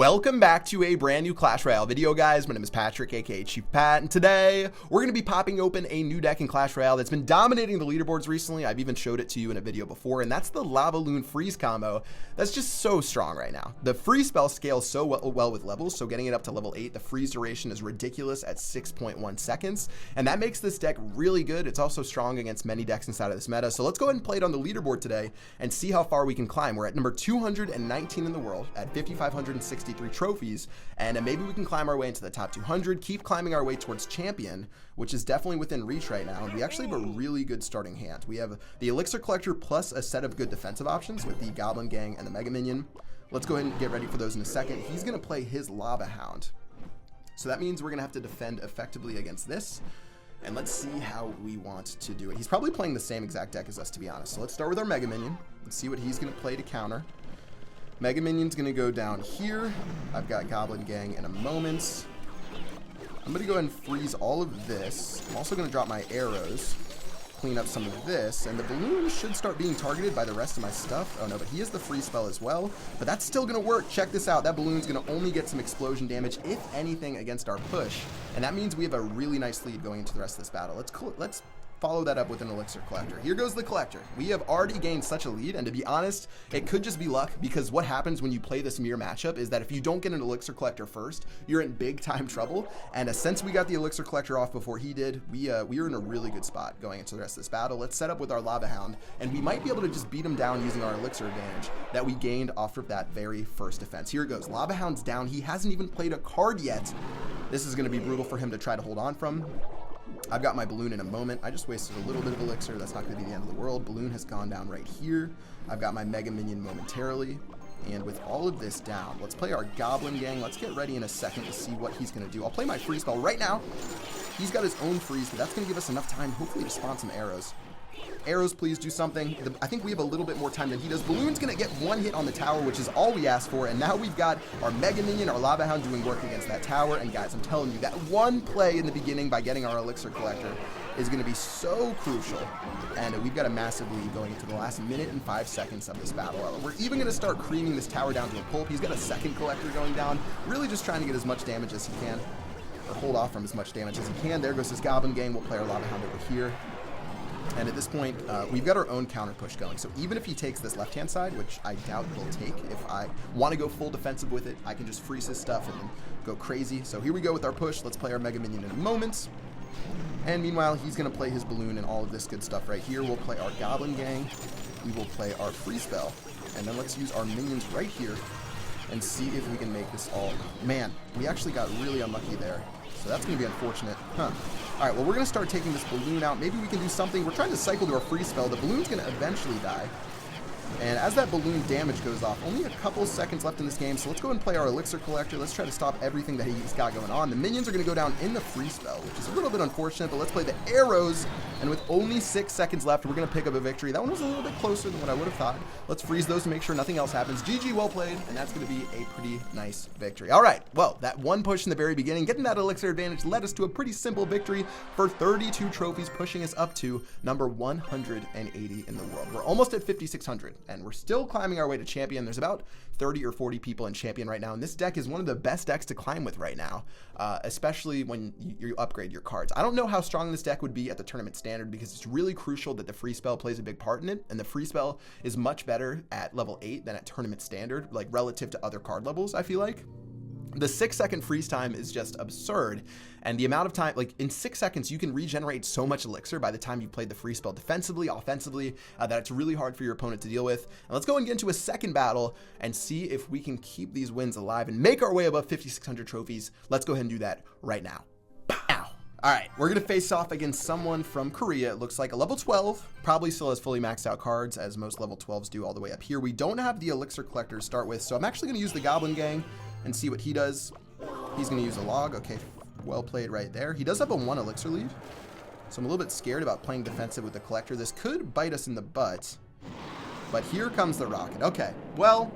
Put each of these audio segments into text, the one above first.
Welcome back to a brand new Clash Royale video, guys. My name is Patrick, aka Chief Pat, and today we're going to be popping open a new deck in Clash Royale that's been dominating the leaderboards recently. I've even showed it to you in a video before, and that's the Lavaloon freeze combo. That's just so strong right now. The freeze spell scales so well with levels, so getting it up to level 8, the freeze duration is ridiculous at 6.1 seconds, and that makes this deck really good. It's also strong against many decks inside of this meta, so let's go ahead and play it on the leaderboard today and see how far we can climb. We're at number 219 in the world at 5,563 trophies, and maybe we can climb our way into the top 200, keep climbing our way towards champion, which is definitely within reach right now. And we actually have a really good starting hand. We have the Elixir Collector plus a set of good defensive options with the Goblin Gang and the Mega Minion. Let's go ahead and get ready for those in a second. He's going to play his Lava Hound, so that means we're going to have to defend effectively against this. And let's see how we want to do it. He's probably playing the same exact deck as us, to be honest. So let's start with our Mega Minion and see what he's going to play to counter. Mega Minion's going to go down here. I've got Goblin Gang in a moment. I'm going to go ahead and freeze all of this. I'm also going to drop my arrows, clean up some of this, and the balloon should start being targeted by the rest of my stuff. Oh no, but he has the freeze spell as well, but that's still going to work. Check this out. That balloon's going to only get some explosion damage, if anything, against our push, and that means we have a really nice lead going into the rest of this battle. Let's follow that up with an Elixir Collector. Here goes the Collector. We have already gained such a lead, and to be honest, it could just be luck, because what happens when you play this mirror matchup is that if you don't get an Elixir Collector first, you're in big time trouble. And since we got the Elixir Collector off before he did, we are in a really good spot going into the rest of this battle. Let's set up with our Lava Hound, and we might be able to just beat him down using our Elixir advantage that we gained off of that very first defense. Here it goes. Lava Hound's down. He hasn't even played a card yet. This is going to be brutal for him to try to hold on from. I've got my balloon in a moment. I just wasted a little bit of elixir. That's not going to be the end of the world. Balloon has gone down right here. I've got my Mega Minion momentarily. And with all of this down, let's play our Goblin Gang. Let's get ready in a second to see what he's going to do. I'll play my freeze spell right now. He's got his own freeze, but that's going to give us enough time, hopefully, to spawn some arrows. Arrows, please do something. I think we have a little bit more time than he does. Balloon's going to get one hit on the tower, which is all we asked for. And now we've got our Mega Minion, our Lava Hound doing work against that tower. And guys, I'm telling you, that one play in the beginning by getting our Elixir Collector is going to be so crucial. And we've got a massive lead going into the last minute and 5 seconds of this battle. We're even going to start creaming this tower down to a pulp. He's got a second Collector going down, really just trying to get as much damage as he can, or hold off from as much damage as he can. There goes his Goblin Gang. We'll play our Lava Hound over here. And at this point, we've got our own counter push going. So even if he takes this left-hand side, which I doubt he'll take, if I want to go full defensive with it, I can just freeze his stuff and then go crazy. So here we go with our push. Let's play our Mega Minion in a moment. And meanwhile, he's going to play his balloon and all of this good stuff right here. We'll play our Goblin Gang. We will play our freeze spell. And then let's use our minions right here and see if we can make this all. Man, we actually got really unlucky there. So that's going to be unfortunate. All right, well, we're going to start taking this balloon out. Maybe we can do something. We're trying to cycle to our freeze spell. The balloon's going to eventually die. And as that balloon damage goes off, only a couple seconds left in this game, so let's go and play our Elixir Collector. Let's try to stop everything that he's got going on. The minions are going to go down in the freeze spell, which is a little bit unfortunate, but let's play the arrows. And with only 6 seconds left, we're going to pick up a victory. That one was a little bit closer than what I would have thought. Let's freeze those to make sure nothing else happens. GG, well played, and that's going to be a pretty nice victory. All right, well, that one push in the very beginning, getting that Elixir advantage led us to a pretty simple victory for 32 trophies, pushing us up to number 180 in the world. We're almost at 5,600, and we're still climbing our way to champion. There's about 30 or 40 people in champion right now, and this deck is one of the best decks to climb with right now, especially when you upgrade your cards. I don't know how strong this deck would be at the tournament standard, because it's really crucial that the free spell plays a big part in it, and the free spell is much better at level 8 than at tournament standard, like relative to other card levels, I feel like. The 6-second freeze time is just absurd, and the amount of time, like in 6 seconds, you can regenerate so much elixir by the time you've played the free spell defensively, offensively, that it's really hard for your opponent to deal with. And let's go and get into a second battle and see if we can keep these wins alive and make our way above 5,600 trophies. Let's go ahead and do that right now. All right, we're going to face off against someone from Korea. It looks like a level 12, probably still has fully maxed out cards, as most level 12s do all the way up here. We don't have the Elixir Collector to start with, so I'm actually going to use the Goblin Gang and see what he does. He's going to use a log. Okay, well played right there. He does have a 1 Elixir lead, so I'm a little bit scared about playing defensive with the Collector. This could bite us in the butt, but here comes the rocket. Okay, well,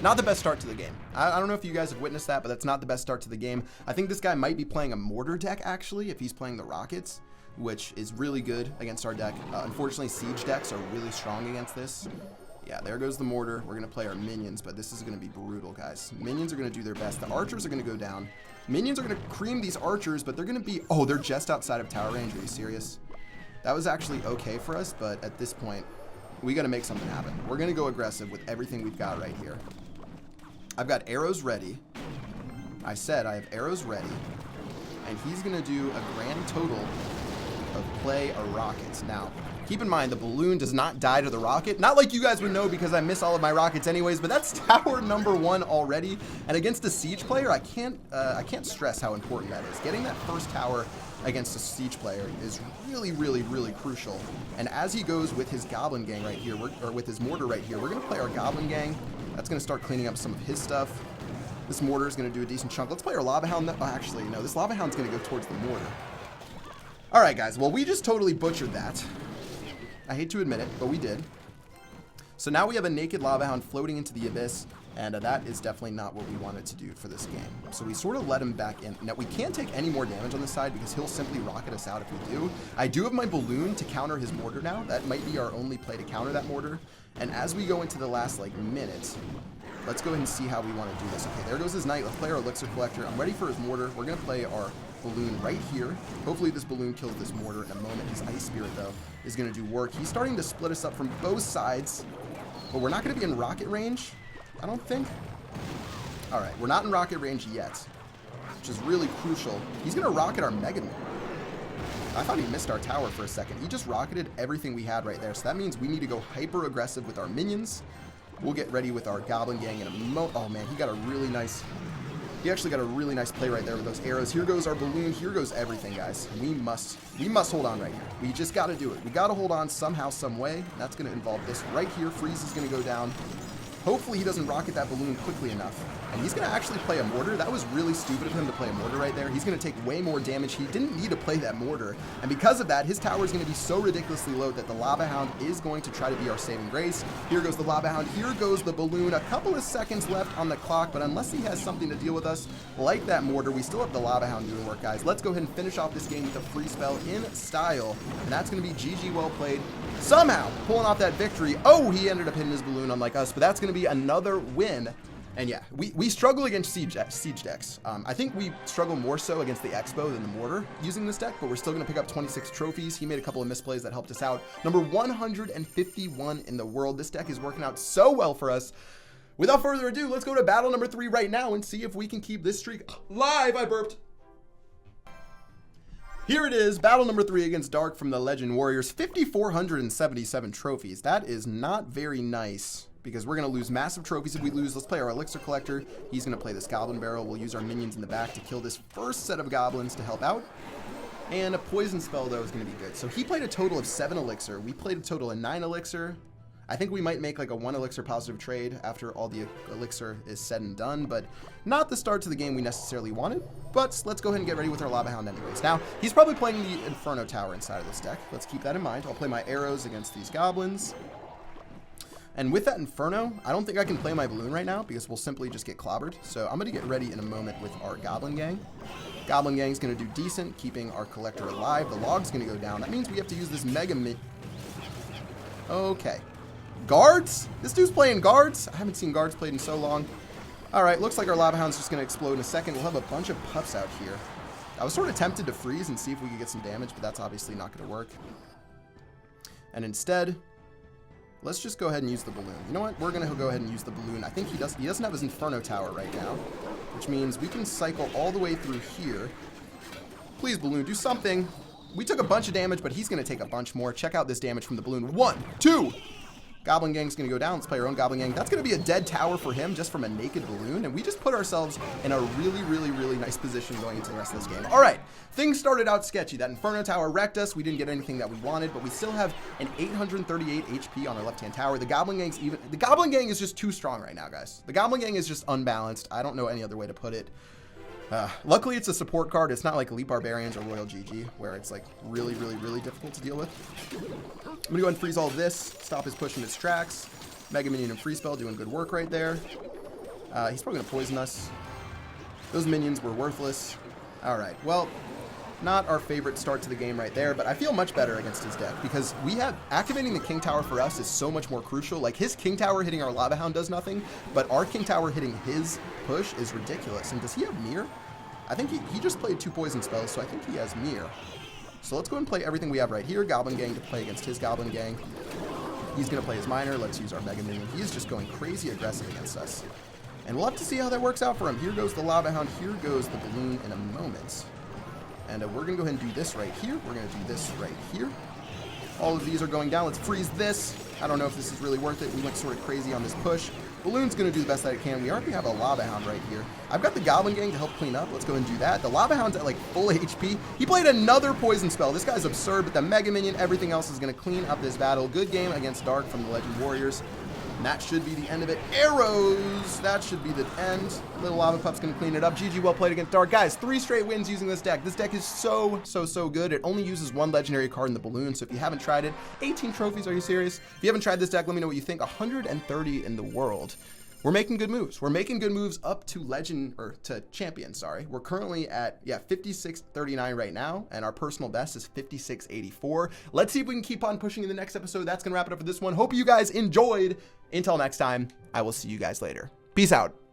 not the best start to the game. I don't know if you guys have witnessed that, but that's not the best start to the game. I think this guy might be playing a mortar deck, actually, if he's playing the rockets, which is really good against our deck. Unfortunately, siege decks are really strong against this. Yeah, there goes the mortar. We're going to play our minions, but this is going to be brutal, guys. Minions are going to do their best. The archers are going to go down. Minions are going to cream these archers, but they're going to be... Oh, they're just outside of tower range. Are you serious? That was actually okay for us, but at this point, we got to make something happen. We're going to go aggressive with everything we've got right here. I've got arrows ready. I said I have arrows ready. And he's going to do a grand total of play a rocket. Now, keep in mind, the balloon does not die to the rocket. Not like you guys would know because I miss all of my rockets anyways, but that's tower number 1 already. And against a siege player, I can't stress how important that is. Getting that first tower against a siege player is really, really, really crucial. And as he goes with his goblin gang right here, or with his mortar right here, we're going to play our goblin gang. That's going to start cleaning up some of his stuff. This mortar is going to do a decent chunk. Let's play our lava hound. Oh, actually, no, this lava hound's going to go towards the mortar. All right, guys. Well, we just totally butchered that. I hate to admit it, but we did. So now we have a naked lava hound floating into the abyss, and that is definitely not what we wanted to do for this game. So we sort of let him back in. Now, we can't take any more damage on this side because he'll simply rocket us out if we do. I do have my balloon to counter his mortar now. That might be our only play to counter that mortar. And as we go into the last, minute, let's go ahead and see how we want to do this. Okay, there goes his knight. Let's play our elixir collector. I'm ready for his mortar. We're going to play our balloon right here. Hopefully this balloon kills this mortar in a moment. His ice spirit, though, is going to do work. He's starting to split us up from both sides, but we're not going to be in rocket range, I don't think. All right, we're not in rocket range yet, which is really crucial. He's going to rocket our Mega Man. I thought he missed our tower for a second. He just rocketed everything we had right there, so that means we need to go hyper aggressive with our minions. We'll get ready with our goblin gang in a moment. Oh man, he got a really nice... He actually got a really nice play right there with those arrows. Here goes our balloon. Here goes everything, guys. We must hold on right here. We just got to do it. We got to hold on somehow, some way. That's going to involve this right here. Freeze is going to go down. Hopefully he doesn't rocket that balloon quickly enough. And he's going to actually play a mortar. That was really stupid of him to play a mortar right there. He's going to take way more damage. He didn't need to play that mortar. And because of that, his tower is going to be so ridiculously low that the lava hound is going to try to be our saving grace. Here goes the lava hound. Here goes the balloon. A couple of seconds left on the clock, but unless he has something to deal with us like that mortar, we still have the lava hound doing work, guys. Let's go ahead and finish off this game with a free spell in style. And that's going to be GG, well played. Somehow pulling off that victory. Oh, he ended up hitting his balloon unlike us, but that's going to be another win. And yeah, we struggle against siege decks. I think we struggle more so against the Expo than the Mortar using this deck, but we're still going to pick up 26 trophies. He made a couple of misplays that helped us out. Number 151 in the world. This deck is working out so well for us. Without further ado, let's go to battle number 3 right now and see if we can keep this streak live. I burped. Here it is, battle number 3 against Dark from the Legend Warriors. 5,477 trophies. That is not very nice, because we're going to lose massive trophies if we lose. Let's play our Elixir Collector. He's going to play this Goblin Barrel. We'll use our minions in the back to kill this first set of goblins to help out. And a Poison Spell, though, is going to be good. So he played a total of 7 Elixir. We played a total of 9 Elixir. I think we might make like a 1 Elixir positive trade after all the Elixir is said and done, but not the start to the game we necessarily wanted. But let's go ahead and get ready with our Lava Hound anyways. Now, he's probably playing the Inferno Tower inside of this deck. Let's keep that in mind. I'll play my arrows against these goblins. And with that Inferno, I don't think I can play my balloon right now because we'll simply just get clobbered. So I'm going to get ready in a moment with our Goblin Gang. Goblin Gang is going to do decent, keeping our Collector alive. The log's going to go down. That means we have to use this Mega Mid. Okay. Guards? This dude's playing guards? I haven't seen guards played in so long. Alright, looks like our Lava Hound's just going to explode in a second. We'll have a bunch of puffs out here. I was sort of tempted to freeze and see if we could get some damage, but that's obviously not going to work. And instead, let's just go ahead and use the balloon. You know what? We're going to go ahead and use the balloon. I think he doesn't have his Inferno Tower right now, which means we can cycle all the way through here. Please, balloon, do something. We took a bunch of damage, but he's going to take a bunch more. Check out this damage from the balloon. 1, 2... Goblin Gang's going to go down. Let's play our own Goblin Gang. That's going to be a dead tower for him just from a naked balloon. And we just put ourselves in a really, really, really nice position going into the rest of this game. All right. Things started out sketchy. That Inferno Tower wrecked us. We didn't get anything that we wanted, but we still have an 838 HP on our left-hand tower. The Goblin Gang is just too strong right now, guys. The Goblin Gang is just unbalanced. I don't know any other way to put it. Luckily, it's a support card. It's not like Elite Barbarians or Royal GG, where it's like really, really, really difficult to deal with. I'm going to go ahead and freeze all of this. Stop his push in its tracks. Mega Minion and Free Spell doing good work right there. He's probably going to poison us. Those minions were worthless. All right, well, Not our favorite start to the game right there, but I feel much better against his deck because we have activating the King Tower for us is so much more crucial. Like his King Tower hitting our Lava Hound does nothing, but our King Tower hitting his push is ridiculous. And does he have Mirror? I think he just played 2 poison spells, so I think he has Mirror. So let's go and play everything we have right here. Goblin Gang to play against his Goblin Gang. He's going to play his Miner. Let's use our Mega Minion. He is just going crazy aggressive against us. And we'll have to see how that works out for him. Here goes the Lava Hound. Here goes the Balloon in a moment. And we're going to go ahead and do this right here. We're going to do this right here. All of these are going down. Let's freeze this. I don't know if this is really worth it. We went sort of crazy on this push. Balloon's going to do the best that it can. We already have a Lava Hound right here. I've got the Goblin Gang to help clean up. Let's go and do that. The Lava Hound's at like full HP. He played another poison spell. This guy's absurd, but the Mega Minion, everything else is going to clean up this battle. Good game against Dark from the Legend Warriors. And that should be the end of it. Arrows! That should be the end. Little Lava Pup's going to clean it up. GG, well played against Dark. Guys, 3 straight wins using this deck. This deck is so good. It only uses 1 legendary card in the Balloon, so if you haven't tried it, 18 trophies, are you serious? If you haven't tried this deck, let me know what you think. 130 in the world. We're making good moves. We're making good moves up to legend, or to champion, sorry. We're currently at, 56.39 right now, and our personal best is 56.84. Let's see if we can keep on pushing in the next episode. That's going to wrap it up for this one. Hope you guys enjoyed. Until next time, I will see you guys later. Peace out.